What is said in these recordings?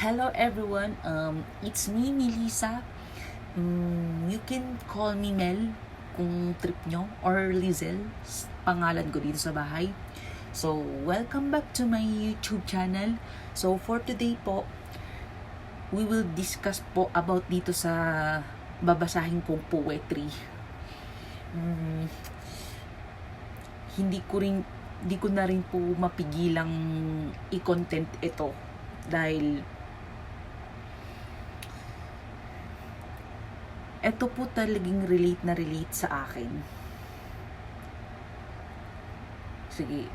Hello everyone, it's me, Melissa. You can call me Mel kung trip nyo, or Lizel, pangalan ko dito sa bahay. So, welcome back to my YouTube channel. So, for today po, we will discuss po about dito sa babasahin kong poetry. Hindi ko na rin po mapigilang i-content ito dahil ito po talagang relate sa akin. Sige,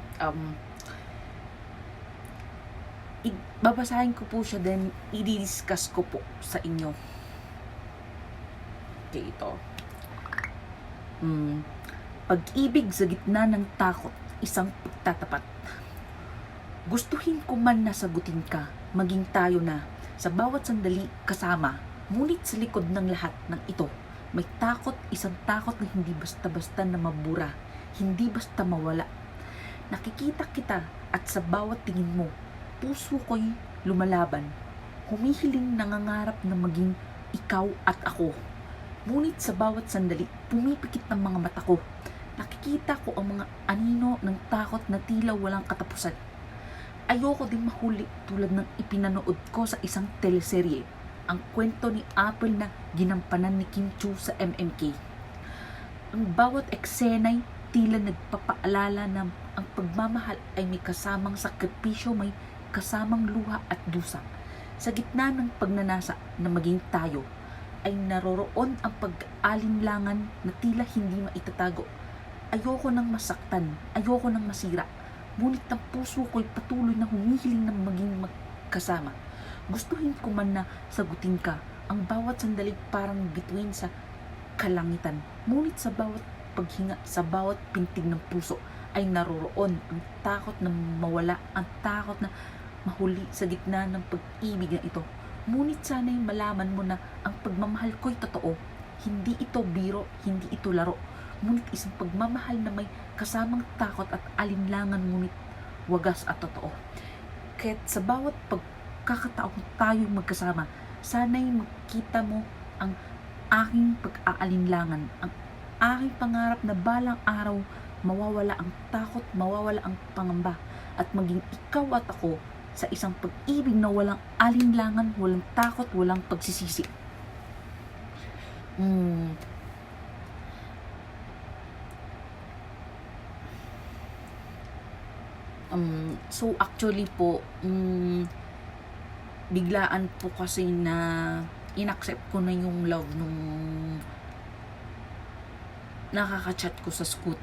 babasahin ko po siya, then i-discuss ko po sa inyo. Okay, ito. Pag-ibig sa gitna ng takot, isang pagtatapat. Gustuhin ko man na sagutin ka, maging tayo na, sa bawat sandali kasama. Ngunit sa likod ng lahat ng ito, may takot, isang takot na hindi basta-basta na mabura, hindi basta mawala. Nakikita kita at sa bawat tingin mo, puso ko'y lumalaban, humihiling nangangarap na maging ikaw at ako. Ngunit sa bawat sandali, pumipikit ng mga mata ko. Nakikita ko ang mga anino ng takot na tila walang katapusan. Ayoko din mahuli tulad ng ipinanood ko sa isang teleserye, ang kwento ni Apple na ginampanan ni Kim Chu sa MMK. Ang bawat eksena'y tila nagpapaalala na ang pagmamahal ay may kasamang sakripisyo, may kasamang luha at dusa. Sa gitna ng pagnanasa na maging tayo, ay naroroon ang pag-alinlangan na tila hindi maitatago. Ayoko nang masaktan, ayoko nang masira, ngunit ang puso ko'y patuloy na humihiling ng maging magkasama. Gustuhin ko man na sagutin ka, ang bawat sandali parang bituin sa kalangitan. Ngunit sa bawat paghinga, sa bawat pintig ng puso, ay naroroon ang takot na mawala, ang takot na mahuli sa gitna ng pag-ibig na ito. Ngunit sana'y malaman mo na ang pagmamahal ko'y totoo. Hindi ito biro, hindi ito laro. Ngunit isang pagmamahal na may kasamang takot at alinlangan, ngunit wagas at totoo. Kaya't sa bawat pagkakataon tayong magkasama, sana'y makita mo ang aking pag-aalinlangan, ang aking pangarap na balang araw mawawala ang takot, mawawala ang pangamba, at maging ikaw at ako sa isang pag-ibig na walang alinlangan, walang takot, walang pagsisisi. So actually po, biglaan po kasi na inaccept ko na yung love nung nakaka-chat ko sa Scoot.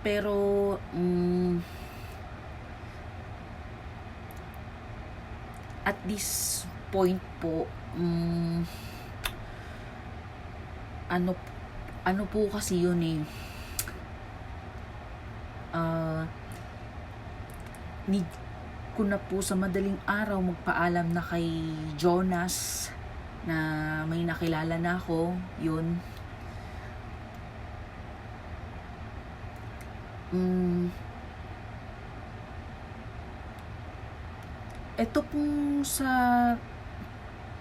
Pero at this point po, ano po kasi yun eh, need ko na po sa madaling araw magpaalam na kay Jonas na may nakilala na ako, yun. Ito pong sa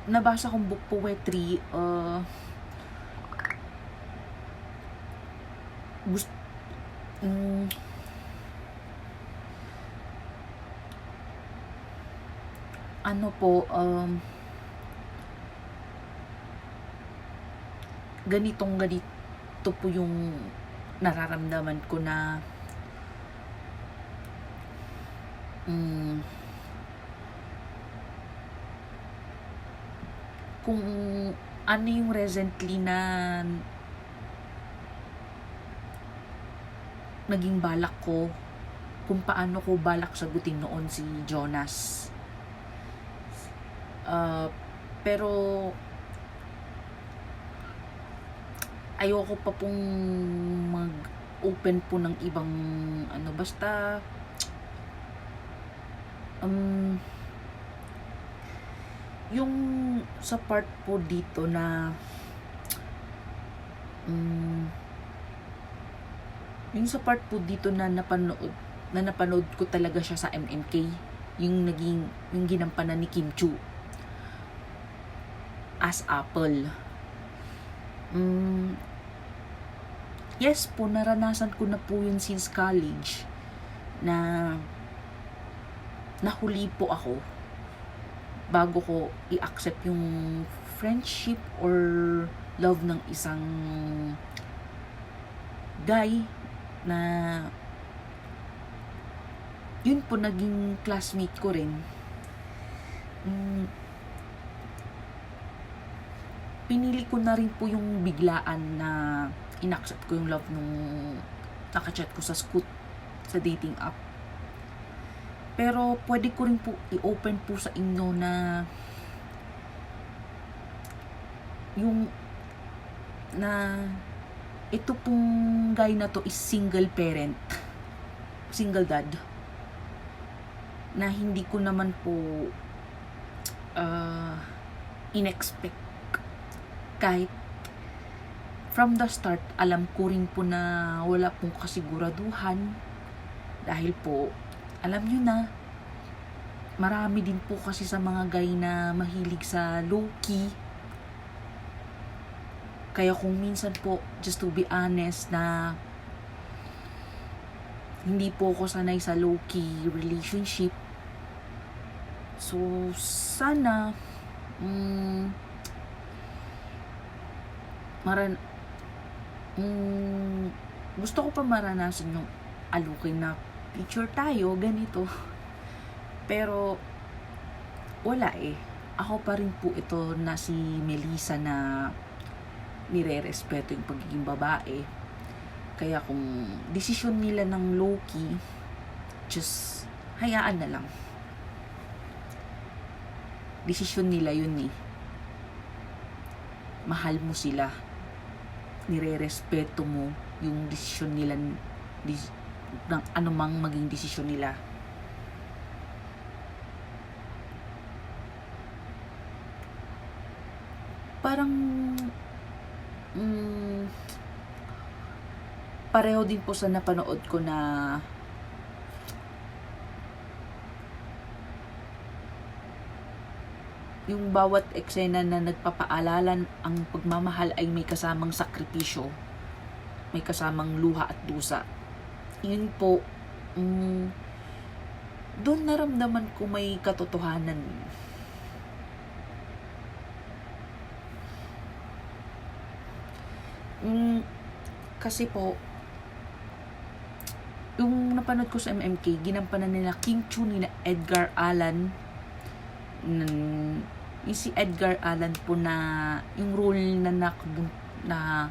nabasa kong book poetry, ano po, ganito po yung nararamdaman ko na kung ano yung recently na naging balak ko, kung paano ko balak sagutin noon si Jonas. Pero ayoko pa pong mag-open po ng ibang basta yung sa part po dito na yung sa part po dito na napanood ko talaga siya sa MMK, yung ginampanan ni Kim Chu as Apple. Yes po, naranasan ko na po yun since college na nahuli po ako bago ko i-accept yung friendship or love ng isang guy na yun po naging classmate ko rin. Pinili ko na rin po yung biglaan na in-accept ko yung love nung nakachat ko sa Scoot, sa dating app. Pero pwede ko rin po i-open po sa inyo na yung na ito pong guy na to is single parent, single dad, na hindi ko naman po in-expect. Kahit from the start, alam ko rin po na wala pong kasiguraduhan dahil po, alam nyo na, marami din po kasi sa mga guy na mahilig sa low-key. Kaya kung minsan po, just to be honest, na hindi po ako sanay sa low-key relationship. So, sana gusto ko pa maranasan yung alukin na picture tayo, ganito. Pero, wala eh. Ako pa rin po ito na si Melissa na nire-respeto yung pagiging babae. Kaya kung desisyon nila ng low-key, just hayaan na lang. Desisyon nila yun eh. Mahal mo sila. Nire-respeto mo yung desisyon nila ng anumang maging desisyon nila. Parang pareho din po sa napanood ko na yung bawat eksena na nagpapaalalan ang pagmamahal ay may kasamang sakripisyo, may kasamang luha at dusa. Yun po, doon naramdaman ko may katotohanan. Kasi po, yung napanood ko sa MMK, ginampanan nila King Chu ni Edgar Allan. Yung si Edgar Allan po na yung role na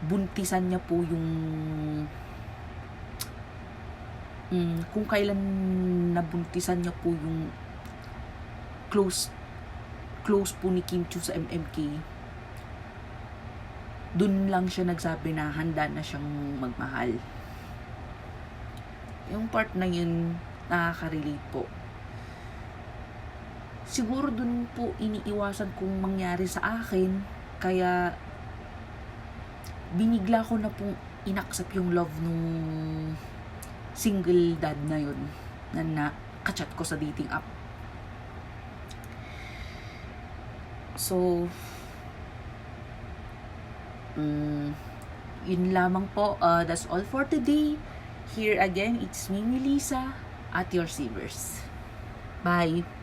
buntisan niya po yung kung kailan nabuntisan niya po yung close po ni Kim Chu sa MMK. Dun lang siya nagsabi na handa na siyang magmahal. Yung part na yun nakaka-relate po. Siguro dun po iniiwasan kong mangyari sa akin, kaya binigla ko na pong inaccept yung love nung single dad na yun na nakachat ko sa dating app. So, yun lamang po. That's all for today. Here again, it's me, Melissa, at your Sievers. Bye!